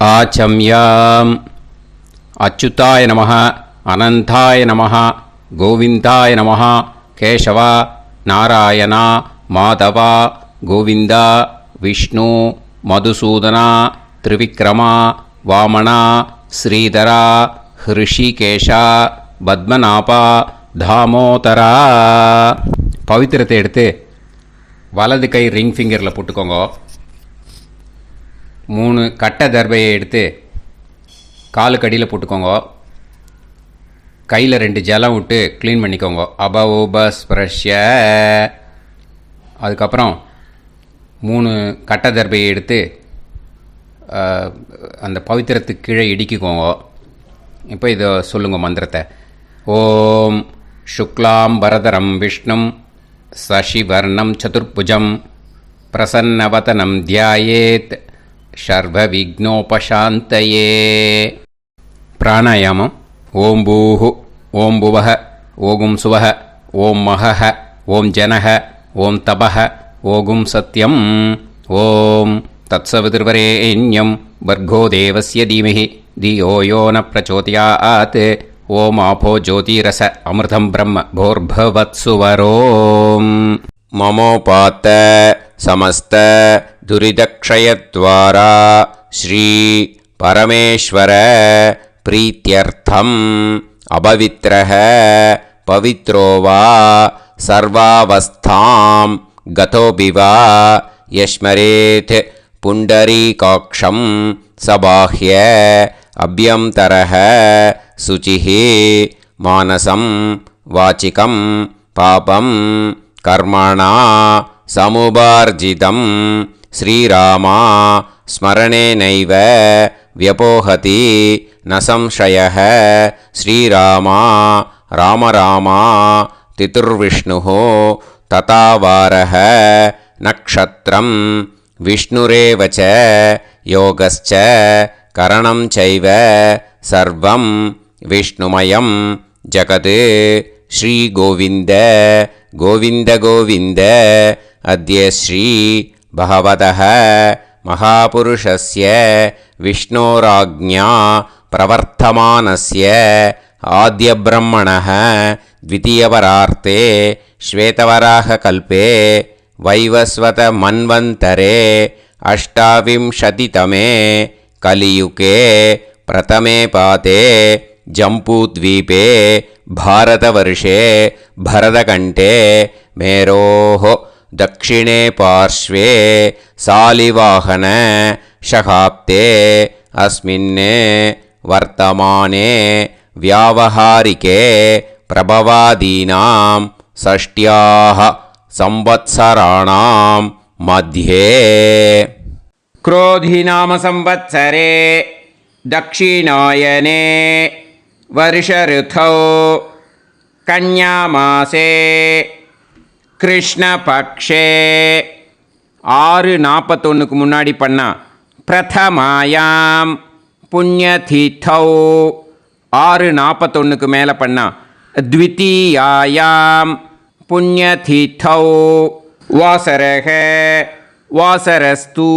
ஆச்சம்யாம். அச்சுதாய நமः, அனந்தாய நமः, கோவிந்தாய நமः, கேசவா, நாராயணா, மாதவா, கோவிந்தா, விஷ்ணு, மதுசூதனா, திரிவிக்ரமா, வாமனா, ஸ்ரீதரா, ஹிருஷிகேஷா, பத்மநாபா, தாமோதரா. பவித்திரத்தை எடுத்து வலது கை ரிங் ஃபிங்கரில் போட்டுக்கோங்க. 3 கட்டை தர்பையை எடுத்து காலுக்கடியில் போட்டுக்கோங்க. கையில் 2 ஜலம் விட்டு க்ளீன் பண்ணிக்கோங்க. அபௌபஸ்பிரஷ்ய. அதுக்கப்புறம் 3 கட்டை தர்பையை எடுத்து அந்த பவித்திரத்துக்கு கீழே இடிக்கிக்கோங்க. இப்போ இதை சொல்லுங்க மந்திரத்தை. ஓம் சுக்லாம் வரதரம் விஷ்ணும் சசிவர்ணம் சதுர்புஜம் பிரசன்னவதனம் தியாயேத் சர்வ விக்னோபசாந்தயே. பிராணாயாமம். ஓம் பூஹு, ஓம் புவஹ, ஓகும் சுவஹ, ஓம் மஹஹ, ஓம் ஜனஹ, ஓம் தபஹ, ஓகும் சத்யம். ஓம் தத்சவிதுர்வரேண்யம் வர்கோ தேவஸ்ய தீமஹி தியோ யோ ந பிரச்சோதயாத். ஓம் ஆபோ ஜோதிரச அமிர்தம் பிரம்ம போர்பவத்சுவரோம். மமோபாத்த சமஸ்த துரிதக்ஷயத்வாரா ஸ்ரீ பரமேஸ்வர பிரீத்யர்த்தம் அபவித்ரஹ பவித்ரோ வா சர்வாவஸ்தாம் கதோபிவா யஸ்மரேத் புண்டரீகாக்ஷம் சபாஹ்ய அப்யந்தரஹ சுசிஹ மானசம் வாச்சிகம் பாபம் கர்மணா சமுபார்ஜிதம் ஸ்ரீராமா ஸ்மரணேனைவ வியபோஹதி ந சம்சயः. ஸ்ரீராமா ராம ராமா திதுர்விஷ்ணுः ததா வாரः நக்ஷத்ரம் விஷ்ணுரேவ ச யோகஸ்ச கரணம் சைவ சர்வம் விஷ்ணுமயம் ஜகத். ஸ்ரீ கோவிந்த கோவிந்த கோவிந்த. அத்ய ஸ்ரீ பகவதः மகாபுருஷஸ்ய விஷ்ணோராஜ்ஞா பிரவர்த்தமானஸ்ய ஆத்யப்ரஹ்மணः த்விதீயவரார்த்தே ஸ்வேதவராககல்பே வைவஸ்வத மன்வந்தரே அஷ்டாவிம்சதிதமே கலியுகே பிரதமே பாதே ஜம்பூத்வீபே பாரதவர்ஷே பரதகண்டே மேரோः दक्षिणे पार्श्वे सालिवाहन शकाब्दे अस्मिन् वर्तमाने व्यावहारिके प्रभवादीनां षष्ट्याः संवत्सराणां मध्ये क्रोधिनाम संवत्सरे दक्षिणायने वर्षऋतौ कन्यामासे கிருஷ்ணபக்ஷே 6:41 முன்னாடி பண்ணா. பிரதமாயாம் புண்ணியதீர்த்தௌ 6:41 மேலே பண்ணா. த்விதீயாயாம் புண்ணியதீர்த்தௌ வாசரக வாசரஸ்து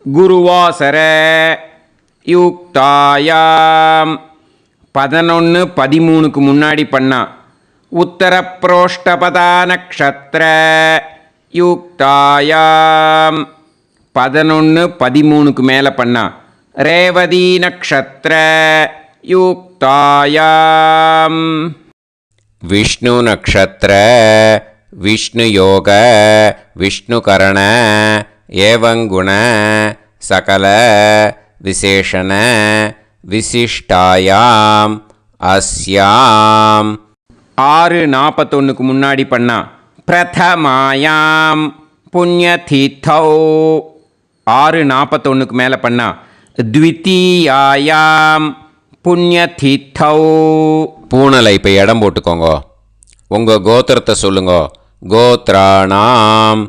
குருவாசர யுக்தாயாம் 11:13 முன்னாடி பண்ணா. உத்தரப்ரோஷ்டபதா நக்ஷத்ர யுக்தாயாம் 11:13 மேலே பண்ணா. ரேவதி நக்ஷத்ர யுக்தாயாம் விஷ்ணு நக்ஷத்ர விஷ்ணுயோக விஷ்ணுகரண ஏவங்குண சகல விசேஷண விசிஷ்டாயாம் அஸ்யாம் 6:41 முன்னாடி பண்ணா. பிரதமாயாம் புண்ணியதீர்த்தௌ 6:41 மேலே பண்ணா. த்விதீயாயாம் புண்ணியதீர்த்தௌ. பூனலை இப்போ இடம் போட்டுக்கோங்க. உங்கள் கோத்திரத்தை சொல்லுங்க. கோத்ராணாம்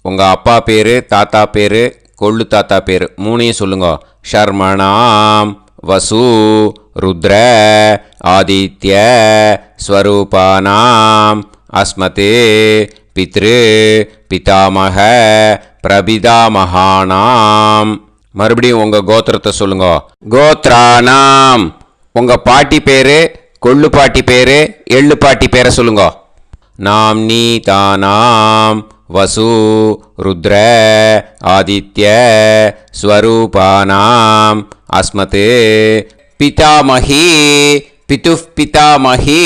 உங்கள் அப்பா பேர், தாத்தா பேர், கொள்ளு தாத்தா பேர் 3ஐயும் சொல்லுங்க. ஷர்மணாம் வசு ருத்ர ஆதித்ய ஸ்வரூபானாம் அஸ்மத் பித்ரு பிதாமக பிரபிதாமகானாம் மறுபடியும் உங்கள் கோத்திரத்தை சொல்லுங்க. கோத்ரானாம். உங்கள் பாட்டி பேர், கொள்ளு பாட்டி பேர், எள்ளு பாட்டி பேரை சொல்லுங்க. நாம் நீ தானாம் வசு ருத்ர ஆதித்ய ஸ்வரூபானாம் அஸ்மத் பிதாமஹி பிதுஃப் பிதாமஹி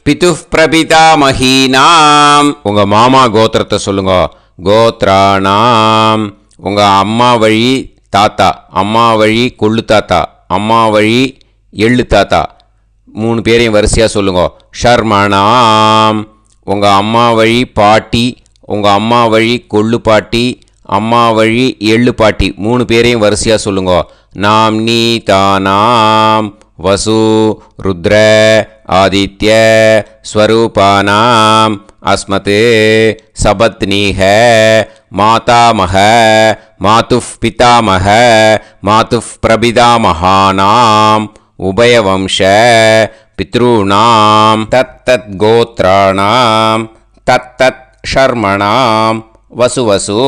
பிதுஃப் பிரபிதாமஹீனாம். உங்கள் மாமா கோத்திரத்தை சொல்லுங்க. கோத்ரானாம். உங்கள் அம்மா வழி தாத்தா, அம்மா வழி கொள்ளு தாத்தா, அம்மா வழி எள்ளு தாத்தா, 3 பேரையும் வரிசையாக சொல்லுங்க. ஷர்மணாம். உங்கள் அம்மா வழி பாட்டி, உங்கள் அம்மா வழி கொள்ளு பாட்டி, அம்மா வழி எள்ளு பாட்டி, 3 பேரையும் வரிசையாக சொல்லுங்க. நாம் நீ தானாம் வசு ருத்ர ஆதித்ய ஸ்வரூபானாம் அஸ்மத் சபத்னீஹ மாதாமஹ மாதுஃப் பிதாமஹ மாதுஃப் பிரபிதாமஹானாம் உபயவம்ச பித்ருணாம் தத்தத் கோத்ராணாம் தத்தத் ஷர்மணாம் வசுவசு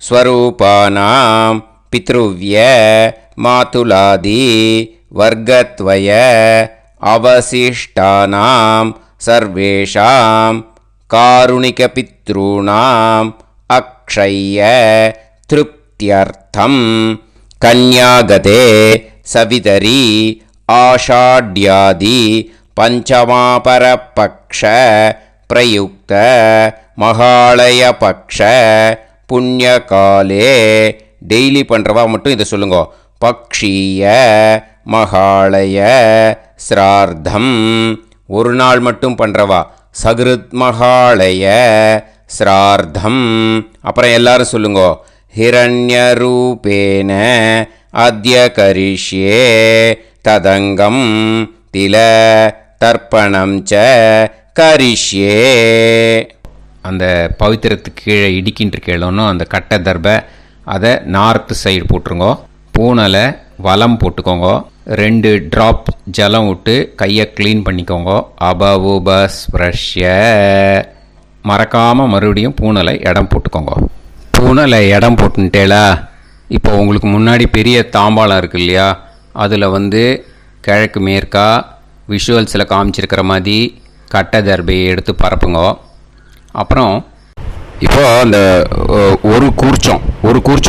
ஸ்வரூபானாம் பித்ருவ்ய மாதுலாதி வர்கத்வய அவசிஷ்டானாம் சர்வேஷாம் காருணிகபித்ருணாம் அக்ஷய்ய திருப்தியர்த்தம் கன்யாகதே சவிதரி ஆஷாட்யாதி பஞ்சமாபரபக்ஷ பிரயுக்த மகாலயபக்ஷ புண்ணியகாலே. டெய்லி பண்ணுறவா மட்டும் இதை சொல்லுங்க. பக்ஷீய மகாலய ஸ்ரார்த்தம். ஒரு நாள் மட்டும் பண்ணுறவா சகிருத் மகாலய ஸ்ரார்த்தம். அப்புறம் எல்லாரும் சொல்லுங்க. ஹிரண்யரூபேன அத்ய கரிஷ்யே ததங்கம் தில தர்ப்பணம் ச கரிஷ்யே. அந்த பவித்திரத்துக்கு கீழே இடிக்கின்ற கேளோன்னு அந்த கட்டை தர்பை அதை நார்த்து சைடு போட்டுருங்க. பூனலை வலம் போட்டுக்கோங்க. 2 ட்ராப் ஜலம் விட்டு கையை க்ளீன் பண்ணிக்கோங்க. அபவுபஸ்ப்ரஷ்ய. மறக்காமல் மறுபடியும் பூனலை இடம் போட்டுக்கோங்க. பூனலை இடம் போட்டுட்டேலா. இப்போ உங்களுக்கு முன்னாடி பெரிய தாம்பாளம் இருக்கு இல்லையா, அதில் கிழக்கு மேற்கா விஷுவல்ஸில் காமிச்சிருக்கிற மாதிரி கட்டை தர்பையை எடுத்து பரப்புங்க. அப்புறம் இப்போது அந்த ஒரு கூர்ச்சம்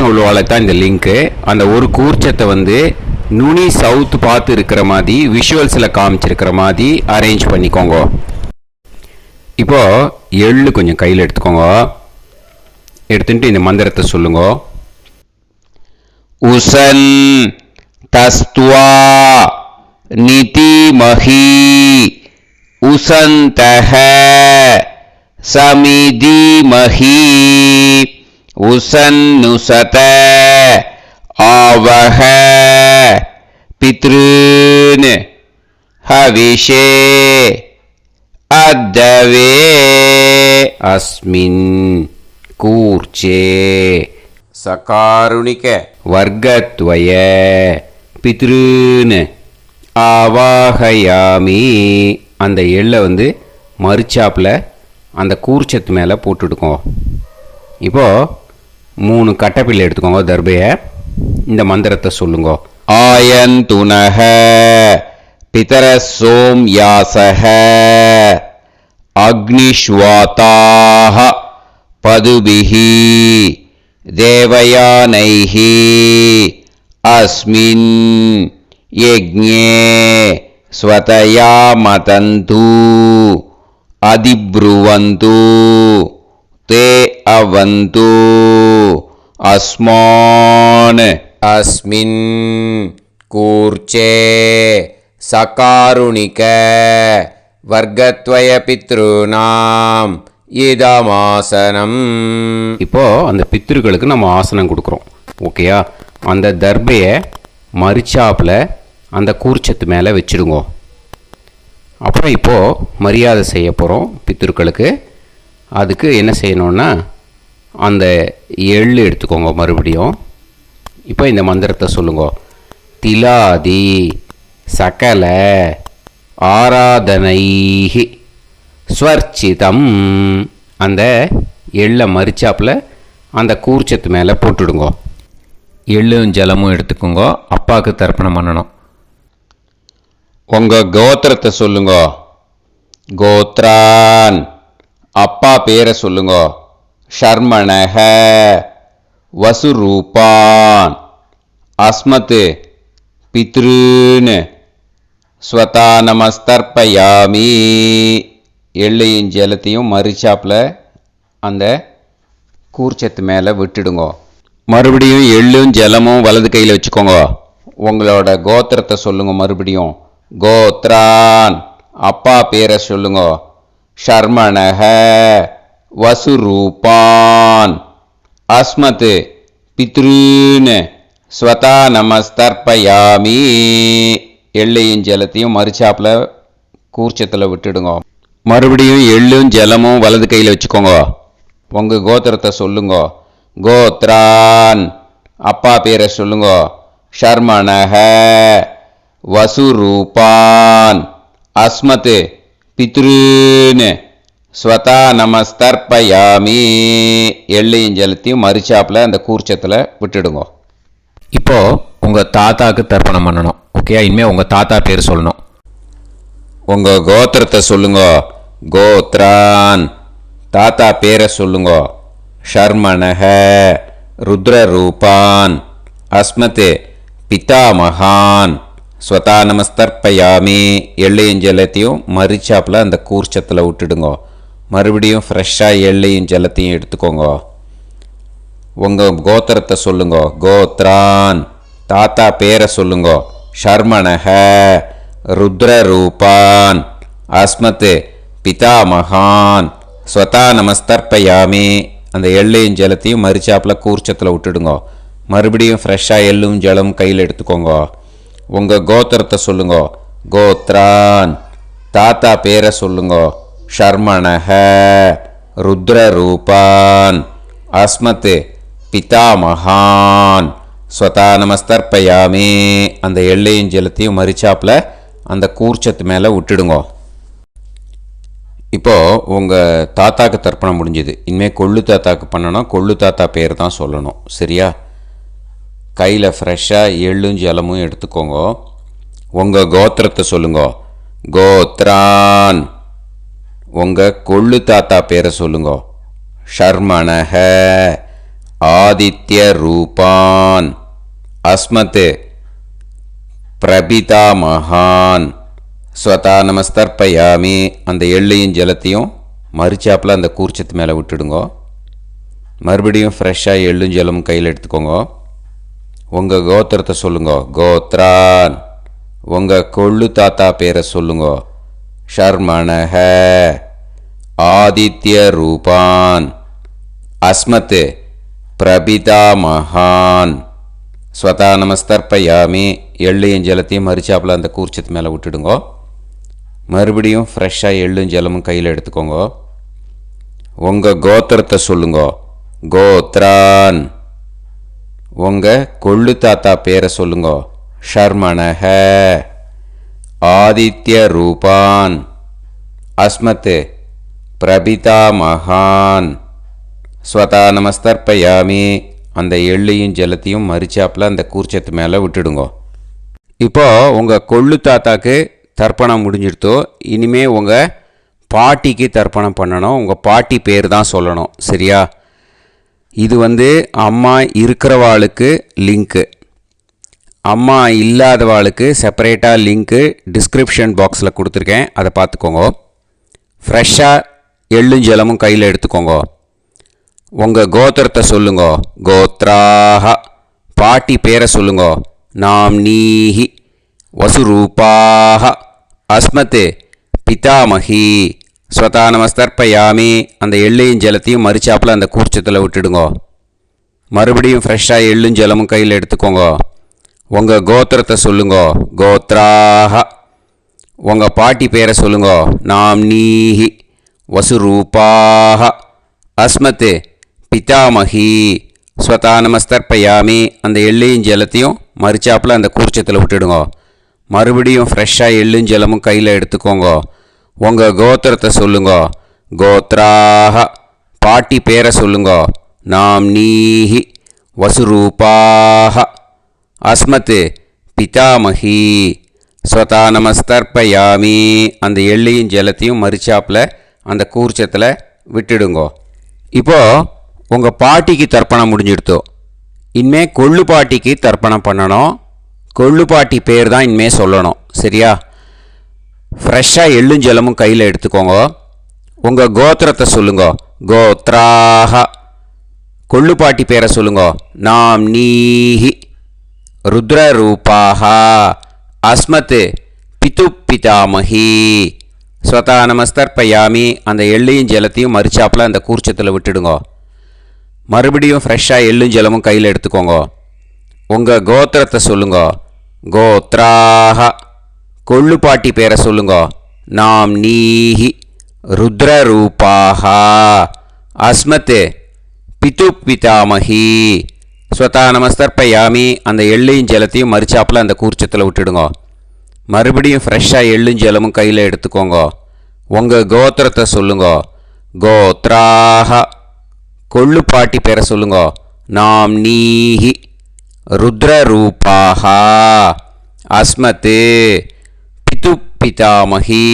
உள்ளவாளை தான் இந்த லிங்க்கு. அந்த ஒரு கூர்ச்சத்தை நுனி சவுத்து பார்த்து இருக்கிற மாதிரி விஷுவல்ஸில் காமிச்சிருக்கிற மாதிரி அரேஞ்ச் பண்ணிக்கோங்க. இப்போது எள்ளு கொஞ்சம் கையில் எடுத்துக்கோங்க. எடுத்துட்டு இந்த மந்திரத்தை சொல்லுங்க. உசன் தஸ்துவா நிதிமஹி உசந்தஹ சமிதிமஹி உசன்னுசத ஆவஹ பித்ருன் ஹவிஷே அத்தவே அஸ்மின் கூர்ச்சே சகாருணிக வர்க்கத்வய பித்ருன் ஆவாஹயாமி. அந்த எள்ளை மறுச்சாப்பில் அந்த கூர்ச்சத்து மேலே போட்டுடுக்கோங்க. இப்போது 3 கட்டப்பிள்ளை எடுத்துக்கோங்க. தர்பையை இந்த மந்திரத்தை சொல்லுங்க. ஆயந்துனஹ பிதர சோம்யாசஹ அக்னிஷ்வாதாஹ பதுபிஹி தேவயானைஹி அஸ்மின் யஜ்ஞே ஸ்வதயா மதந்து அதிப்ருவந்து தே அவது அஸ்மான் அஸ்மின் கூர்ச்சே சகாருணிக வர்க்கத்வய பித்ருநாம் இதமாசனம். இப்போது அந்த பித்ருக்களுக்கு நம்ம ஆசனம் கொடுக்குறோம். ஓகேயா? அந்த தர்பையை மரிச்சாப்பில் அந்த கூர்ச்சத்து மேலே வச்சுடுங்க. அப்புறம் இப்போது மரியாதை செய்ய போகிறோம் பித்ருக்களுக்கு. அதுக்கு என்ன செய்யணுன்னா அந்த எள்ளு எடுத்துக்கோங்க. மறுபடியும் இப்போ இந்த மந்திரத்தை சொல்லுங்க. திலாதி சகல ஆராதனைஹி ஸ்வர்ச்சிதம். அந்த எள்ளை மரிச்சாப்பில் அந்த கூர்ச்சத்து மேலே போட்டுடுங்க. எள்ளும் ஜலமும் எடுத்துக்கோங்க. அப்பாவுக்கு தர்ப்பணம் பண்ணணும். உங்கள் கோத்திரத்தை சொல்லுங்க. கோத்ரான். அப்பா பேரை சொல்லுங்க. ஷர்மணஹ. வசுரூபான். அஸ்மத் பித்ருன்னு. ஸ்வதா நமஸ்தர்ப்பயாமி. எள்ளையும் ஜலத்தையும் மறிச்சாப்பில் அந்த கூர்ச்சத்து மேலே விட்டுடுங்க. மறுபடியும் எள்ளும் ஜலமும் வலது கையில் வச்சுக்கோங்க. உங்களோட கோத்திரத்தை சொல்லுங்க. மறுபடியும் கோத்ரான். அப்பா பேரை சொல்லுங்க. ஷர்மணஹ. வசுரூபான். அஸ்மத் பித்ருன்னு. ஸ்வதா நமஸ்தர்ப்பயாமி. எள்ளையும் ஜலத்தையும் மறிச்சாப்பில் கூர்ச்சத்தில் விட்டுடுங்க. மறுபடியும் எள்ளும் ஜலமும் வலது கையில் வச்சுக்கோங்க. உங்கள் கோத்திரத்தை சொல்லுங்க. கோத்ரான். அப்பா பேரை சொல்லுங்க. ஷர்மணஹ. வசுரூபான். அஸ்மத் பித்ருன்னு. ஸ்வதா நமஸ்தர்ப்பயாமி. எள்ளையும் ஜலத்தையும் மறிச்சாப்பில் அந்த கூர்ச்சத்தில் விட்டுடுங்க. இப்போது உங்கள் தாத்தாவுக்கு தர்ப்பணம் பண்ணணும். ஓகே, இனிமேல் உங்கள் தாத்தா பேர் சொல்லணும். உங்கள் கோத்திரத்தை சொல்லுங்க. கோத்ரான். தாத்தா பேரை சொல்லுங்க. ஷர்மணஹ. ருத்ரரூபான். அஸ்மத் பிதாமகான். ஸ்வதா நமஸ்தர்ப்பயாமி. எள்ளையும் ஜலத்தையும் மறிச்சாப்பில் அந்த கூர்ச்சத்தில் விட்டுடுங்க. மறுபடியும் ஃப்ரெஷ்ஷாக எள்ளையும் ஜலத்தையும் எடுத்துக்கோங்க. உங்கள் கோத்திரத்தை சொல்லுங்க. கோத்ரான். தாத்தா பேரை சொல்லுங்க. ஷர்மணஹ. ருத்ரரூபான். அஸ்மத் பிதாமகான். ஸ்வதா நமஸ்தர்ப்பயாமி. அந்த எள்ளையும் ஜலத்தையும் மறிச்சாப்பில் கூர்ச்சத்தில் விட்டுடுங்க. மறுபடியும் ஃப்ரெஷ்ஷாக எள்ளும் ஜலம் கையில் எடுத்துக்கோங்க. உங்கள் கோத்திரத்தை சொல்லுங்க. கோத்ரான். தாத்தா பேரை சொல்லுங்க. ஷர்மணஹ. ருத்ரரூபான். அஸ்மத் பிதாமகான். ஸ்வதா நமஸ்தர்ப்பயாமி. அந்த எள்ளையும் ஜலத்தையும் மறிச்சாப்பில் அந்த கூர்ச்சத்து மேலே விட்டுடுங்க. இப்போது உங்கள் தாத்தாக்கு தர்ப்பணம் முடிஞ்சுது. இனிமேல் கொள்ளு தாத்தாக்கு பண்ணணும். கொள்ளு தாத்தா பேர் தான் சொல்லணும். சரியா? கையில் ஃப்ரெஷ்ஷாக எள்ளும் ஜலமும் எடுத்துக்கோங்க. உங்கள் கோத்திரத்தை சொல்லுங்க. கோத்ரான். உங்கள் கொள்ளு தாத்தா பேரை சொல்லுங்க. ஷர்மணஹ. ஆதித்ய ரூபான். அஸ்மத் பிரபிதாமகான். ஸ்வதா நமஸ்தர்ப்பயாமி. அந்த எள்ளையும் ஜலத்தையும் மறிச்சாப்பில் அந்த கூர்ச்சத்து மேலே விட்டுடுங்க. மறுபடியும் ஃப்ரெஷ்ஷாக எள்ளும் ஜலமும் கையில் எடுத்துக்கோங்க. உங்கள் கோத்திரத்தை சொல்லுங்க. கோத்ரான். உங்கள் கொள்ளு தாத்தா பேரை சொல்லுங்க. ஷர்மணஹ. ஆதித்ய ரூபான். அஸ்மத் பிரபிதாமகான். ஸ்வதா நமஸ்தர்ப்பயாமி. எள்ளையும் ஜலத்தையும் மறிச்சாப்பில் அந்த கூர்ச்சத்து மேலே விட்டுடுங்க. மறுபடியும் ஃப்ரெஷ்ஷாக எள்ளும் ஜலமும் கையில் எடுத்துக்கோங்க. உங்கள் கோத்திரத்தை சொல்லுங்க. கோத்ரான். உங்கள் கொள்ளு தாத்தா பேரை சொல்லுங்க. ஷர்மணஹ. ஆதித்ய ரூபான். அஸ்மத் பிரபிதாமகான். ஸ்வதா நமஸ்தர்ப்பயாமி. அந்த எள்ளையும் ஜலத்தையும் மறிச்சாப்பில் அந்த கூர்ச்சத்து மேலே விட்டுடுங்க. இப்போது உங்கள் கொள்ளு தாத்தாக்கு தர்ப்பணம் முடிஞ்சிடுத்தோ. இனிமேல் உங்கள் பாட்டிக்கு தர்ப்பணம் பண்ணணும். உங்கள் பாட்டி பேர் தான் சொல்லணும். சரியா? இது அம்மா இருக்கிறவாளுக்கு லிங்க்கு. அம்மா இல்லாதவாளுக்கு செப்பரேட்டாக லிங்க்கு டிஸ்கிரிப்ஷன் பாக்ஸில் கொடுத்துருக்கேன். அதை பார்த்துக்கோங்க. ஃப்ரெஷ்ஷாக எள்ளும் ஜலமும் கையில் எடுத்துக்கோங்க. உங்கள் கோத்திரத்தை சொல்லுங்க. கோத்ராஹ. பாட்டி பேரை சொல்லுங்க. நாம்னீஹி. வசுரூபாஹ. அஸ்மத் பிதாமகி. ஸ்வதா நமஸ்தர்ப்பயாமி. அந்த எள்ளையும் ஜலத்தையும் மறிச்சாப்பில் அந்த கூர்ச்சத்தில் விட்டுடுங்க. மறுபடியும் ஃப்ரெஷ்ஷாக எள்ளும் ஜலமும் கையில் எடுத்துக்கோங்க. உங்கள் கோத்திரத்தை சொல்லுங்க. கோத்ராஹ. உங்கள் பாட்டி பேரை சொல்லுங்க. நாம்னீஹி. வசுரூபாஹ. அஸ்மத் பிதாமகி. ஸ்வதா நமஸ்தர்ப்பயாமி. அந்த எள்ளையும் ஜலத்தையும் மறிச்சாப்பில் அந்த கூர்ச்சத்தில் விட்டுடுங்க. மறுபடியும் ஃப்ரெஷ்ஷாக எள்ளும் ஜலமும் கையில் எடுத்துக்கோங்க. உங்கள் கோத்திரத்தை சொல்லுங்க. கோத்ராஹ. பாட்டி பேரை சொல்லுங்க. நாம்னீஹி. வசுரூபாஹ அஸ்மத் பிதாமகி ஸ்வதா நமஸ்தர்ப்பயாமி. அந்த எள்ளையும் ஜலத்தையும் மறிச்சாப்பில் அந்த கூர்ச்சத்தில் விட்டுடுங்கோ. இப்போது உங்கள் பாட்டிக்கு தர்ப்பணம் முடிஞ்சிடுத்தோ. இனிமே கொள்ளு பாட்டிக்கு தர்ப்பணம் பண்ணணும். கொள்ளு பாட்டி பேர் தான் இனிமேல் சொல்லணும். சரியா? ஃப்ரெஷ்ஷாக எள்ளும் ஜலமும் கையில் எடுத்துக்கோங்க. உங்கள் கோத்திரத்தை சொல்லுங்க. கோத்ராஹ. கொள்ளு பாட்டி பேரை சொல்லுங்க. நாம் நீஹி ருத்ரரூபாஹ அஸ்மத் பிது பிதாமகி ஸ்வதா நமஸ்தர்ப்பயாமி. அந்த எள்ளையும் ஜலத்தையும் மறிச்சாப்பில் அந்த கூர்ச்சத்தில் விட்டுடுங்க. மறுபடியும் ஃப்ரெஷ்ஷாக எள்ளும் ஜலமும் கையில் எடுத்துக்கோங்க. உங்கள் கோத்திரத்தை சொல்லுங்க. கோத்ராஹ. கொள்ளு பாட்டி பேரை சொல்லுங்க. நாம் நீஹி ருத்ரரூபாஹ அஸ்மத் பிது பிதாமகி ஸ்வதா நமஸ்தர்ப்பயாமி. அந்த எள்ளையும் ஜலத்தையும் மறிச்சாப்பில் அந்த கூர்ச்சத்தில் விட்டுடுங்க. மறுபடியும் ஃப்ரெஷ்ஷாக எள்ளும் ஜலமும் கையில் எடுத்துக்கோங்க. உங்கள் கோத்திரத்தை சொல்லுங்க. கோத்ராஹ. கொள்ளு பாட்டி பேரை சொல்லுங்க. நாம் நீஹி ருத்ரரூபாஹ அஸ்மத் பிது பிதாமகி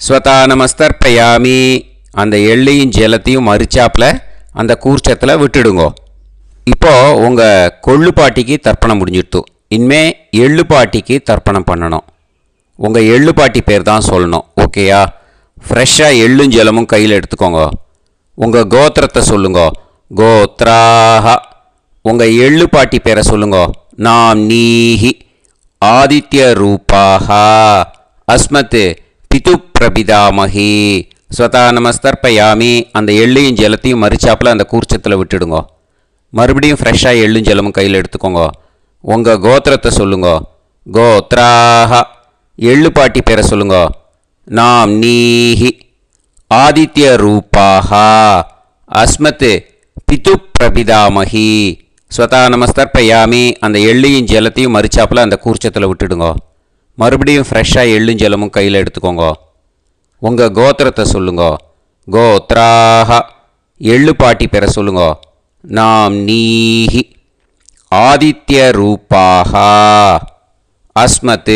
ஸ்வதா நமஸ்தர்ப்பயாமி. அந்த எள்ளையும் ஜலத்தையும் மறிச்சாப்பில் அந்த கூர்ச்சத்தில் விட்டுடுங்கோ. இப்போது உங்கள் கொள்ளு பாட்டிக்கு தர்ப்பணம் முடிஞ்சிடுத்து. இனிமே எள்ளு பாட்டிக்கு தர்ப்பணம் பண்ணணும். உங்கள் எள்ளு பாட்டி பேர் தான் சொல்லணும். ஓகேயா? ஃப்ரெஷ்ஷாக எள்ளும் ஜலமும் கையில் எடுத்துக்கோங்க. உங்கள் கோத்திரத்தை சொல்லுங்க. கோத்ராஹ. உங்கள் எள்ளு பாட்டி பேரை சொல்லுங்க. நாம் நீஹி ஆதித்ய ரூபாஹ அஸ்மத் பிது பிரபிதாமகி ஸ்வதா நமஸ்தர்ப்பயாமி. அந்த எள்ளையும் ஜலத்தையும் மறிச்சாப்பில் அந்த கூர்ச்சத்தில் விட்டுடுங்க. மறுபடியும் ஃப்ரெஷ்ஷாக எள்ளும் ஜலமும் கையில் எடுத்துக்கோங்க. உங்கள் கோத்திரத்தை சொல்லுங்க. கோத்ராஹ. எள்ளு பாட்டி பேரை சொல்லுங்க. நாம் நீஹி ஆதித்ய ரூபாஹ அஸ்மத் பிது பிரபிதாமகி ஸ்வதா நமஸ்தர்ப்பயாமி. அந்த எள்ளையும் ஜலத்தையும் மறிச்சாப்பில் அந்த கூர்ச்சத்தில் விட்டுடுங்க. மறுபடியும் ஃப்ரெஷ்ஷாக எள்ளும் ஜலமும் கையில் எடுத்துக்கோங்க. உங்கள் கோத்திரத்தை சொல்லுங்க. கோத்ராஹ. எள்ளு பாட்டி பேரை சொல்லுங்க. நாம் நீஹி ஆதித்ய ரூபாஹ அஸ்மத்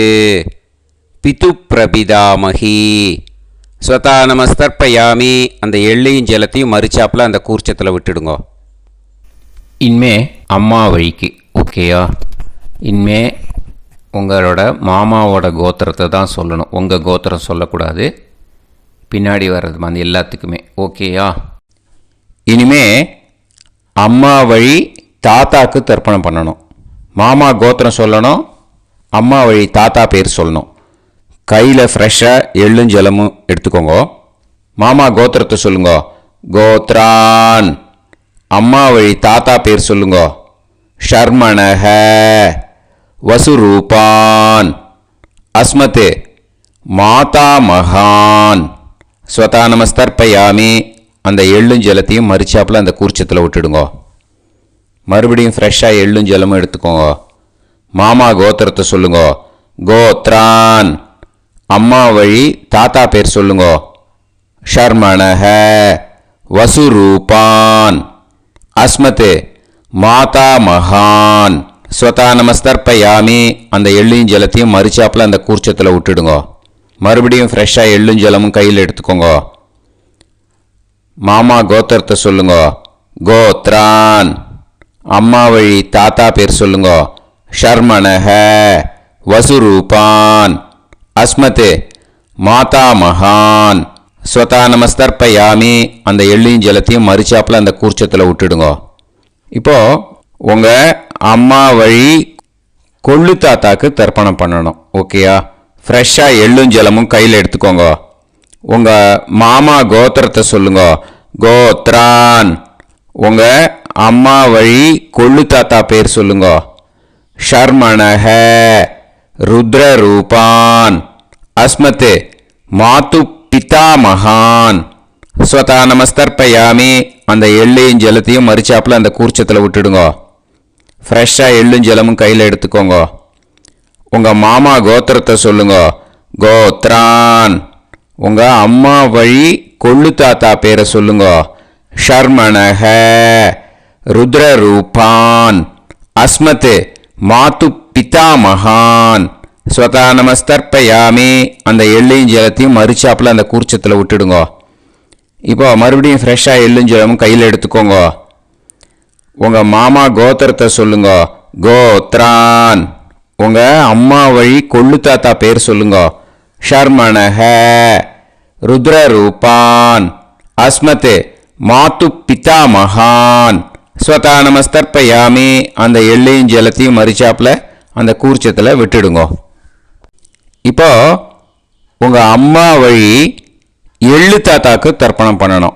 பிது பிரபிதாமகி ஸ்வதா நமஸ்தர்ப்பயாமி. அந்த எள்ளையும் ஜலத்தையும் மறிச்சாப்பில் அந்த கூர்ச்சத்தில் விட்டுடுங்க. இனிமே அம்மா வழிக்கு. ஓகேயா? இனிமே உங்களோட மாமாவோட கோத்திரத்தை தான் சொல்லணும். உங்கள் கோத்திரம் சொல்லக்கூடாது. பின்னாடி வர்றது மாதிரி எல்லாத்துக்குமே. ஓகேயா? இனிமே அம்மா வழி தாத்தாக்கு தர்ப்பணம் பண்ணணும். மாமா கோத்திரம் சொல்லணும். அம்மா வழி தாத்தா பேர் சொல்லணும். கையில் ஃப்ரெஷ்ஷாக எள்ளும் ஜலமும் எடுத்துக்கோங்க. மாமா கோத்திரத்தை சொல்லுங்க. கோத்ரான். அம்மா வழி தாத்தா பேர் சொல்லுங்க. ஷர்மணஹ வசுரூபான் அஸ்மத் மாதா மகான் ஸ்வதா நமஸ்தர்ப்பயாமி. அந்த எள்ளும் ஜலத்தையும் மறிச்சாப்பில் அந்த கூர்ச்சத்தில் விட்டுடுங்க. மறுபடியும் ஃப்ரெஷ்ஷாக எள்ளும் ஜலமும் எடுத்துக்கோங்க. மாமா கோத்திரத்தை சொல்லுங்க. கோத்ரான். அம்மா வழி தாத்தா பேர் சொல்லுங்க. ஷர்மணஹ வசுரூபான் அஸ்மத் மாதா மகான் ஸ்வதா நமஸ்தர்ப்பயாமி. அந்த எள்ளையும் ஜலத்தையும் மறிச்சாப்பில் அந்த கூர்ச்சத்தில் விட்டுடுங்க. மறுபடியும் ஃப்ரெஷ்ஷாக எள்ளும் ஜலமும் கையில் எடுத்துக்கோங்க. மாமா கோத்திரத்தை சொல்லுங்க. கோத்ரான். அம்மா வழி தாத்தா பேர் சொல்லுங்க. ஷர்மணஹ வசுரூபான் அஸ்மத் மாதா மகான் ஸ்வதா நமஸ்தர்ப்பயாமி. அந்த எள்ளையும் ஜலத்தையும் மறிச்சாப்பில் அந்த கூர்ச்சத்தில் விட்டுடுங்க. இப்போது உங்கள் அம்மா வழி கொள்ளு தாத்தாக்கு தர்ப்பணம் பண்ணணும். ஓகேயா? ஃப்ரெஷ்ஷாக எள்ளும் ஜலமும் கையில் எடுத்துக்கோங்க. உங்கள் மாமா கோத்திரத்தை சொல்லுங்க. கோத்ரான். உங்கள் அம்மா வழி கொள்ளு தாத்தா பேர் சொல்லுங்க. ஷர்மணஹ ருத்ரரூபான் அஸ்மத் மாது பிதாமகான் ஸ்வதா நமஸ்தர்ப்பயாமி. அந்த எள்ளையும் ஜலத்தையும் மறிச்சாப்பில் அந்த கூர்ச்சத்தில் விட்டுடுங்க. ஃப்ரெஷ்ஷாக எள்ளும் ஜலமும் கையில் எடுத்துக்கோங்க. உங்கள் மாமா கோத்திரத்தை சொல்லுங்க. கோத்ரான். உங்கள் அம்மா வழி கொள்ளு தாத்தா பேரை சொல்லுங்க. ஷர்மணஹ ருத்ரரூபான் அஸ்மத் மாது பிதாமகான் ஸ்வதா நமஸ்தர்ப்பயாமி. அந்த எள்ளையும் ஜலத்தையும் மறுச்சாப்பில் அந்த கூர்ச்சத்தில் விட்டுடுங்க. இப்போ மறுபடியும் ஃப்ரெஷ்ஷாக எள்ளும் ஜலமும் கையில் எடுத்துக்கோங்க. உங்கள் மாமா கோத்திரத்தை சொல்லுங்க. கோத்ரான். உங்கள் அம்மா வழி கொள்ளு தாத்தா பேர் சொல்லுங்க. ஷர்மணஹ ருத்ரரூபான் அஸ்மத் மாது பிதாமகான் ஸ்வதா நமஸ்தர்ப்பயாமி. அந்த எள்ளையும் ஜலத்தையும் மறுச்சாப்பில் அந்த கூர்ச்சத்தில் விட்டுடுங்க. இப்போ உங்கள் அம்மா வழி எள்ளு தாத்தாக்கு தர்ப்பணம் பண்ணணும்.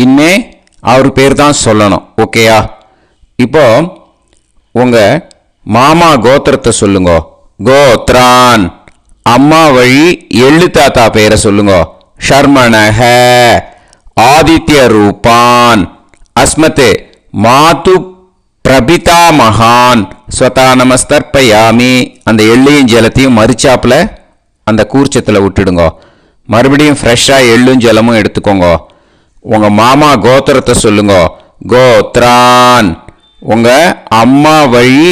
இனிமே அவர் பேர் தான் சொல்லணும். ஓகேயா? இப்போ உங்கள் மாமா கோத்திரத்தை சொல்லுங்க. கோத்ரான். அம்மா வழி எள்ளு தாத்தா பேரை சொல்லுங்க. ஷர்மணஹ ஆதித்ய ரூபான் அஸ்மத் மாது பிரபிதாமகான் ஸ்வதா நமஸ்தர்ப்பயாமி. அந்த எள்ளையும் ஜலத்தையும் மறுச்சாப்பில் அந்த கூர்ச்சத்தில் விட்டுடுங்க. மறுபடியும் ஃப்ரெஷ்ஷாக எள்ளும் ஜலமும் எடுத்துக்கோங்க. உங்கள் மாமா கோத்திரத்தை சொல்லுங்க. கோத்ரான். உங்கள் அம்மா வழி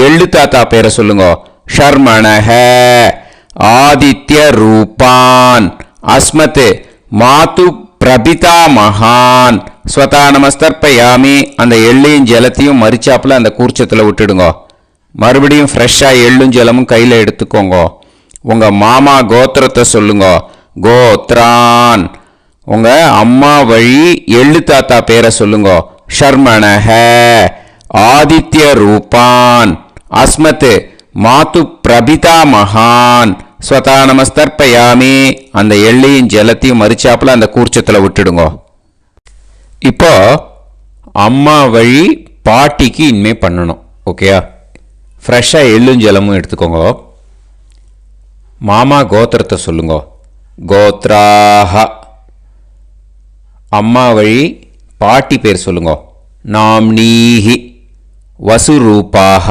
எள்ளு தாத்தா பேரை சொல்லுங்க. ஷர்மணஹ ஆதித்ய ரூபான் அஸ்மத் மாது பிரபிதாமகான் ஸ்வதா நமஸ்தர்ப்பயாமி. அந்த எள்ளையும் ஜலத்தையும் மறுச்சாப்பில் அந்த கூர்ச்சத்தில் விட்டுடுங்க. மறுபடியும் ஃப்ரெஷ்ஷாக எள்ளும் ஜலமும் கையில் எடுத்துக்கோங்க. உங்கள் மாமா கோத்திரத்தை சொல்லுங்க. கோத்ரான். உங்கள் அம்மா வழி எள்ளு தாத்தா பேரை சொல்லுங்க. ஷர்மணஹ ஆதித்ய ரூபான் அஸ்மத் மாது பிரபிதாமகான் ஸ்வதா நமஸ்தர்ப்பயாமி. அந்த எள்ளையும் ஜலத்தையும் மறுச்சாப்பில் அந்த கூர்ச்சத்தில் விட்டுடுங்க. இப்போ அம்மா வழி பாட்டிக்கு இனிமே பண்ணணும். ஓகேயா? ஃப்ரெஷ்ஷாக எள்ளும் ஜலமும் எடுத்துக்கோங்க. மாமா கோத்திரத்தை சொல்லுங்க. கோத்ராஹ. அம்மா வழி பாட்டி பேர் சொல்லுங்க. நாம்னீஹி வசுரூபாஹ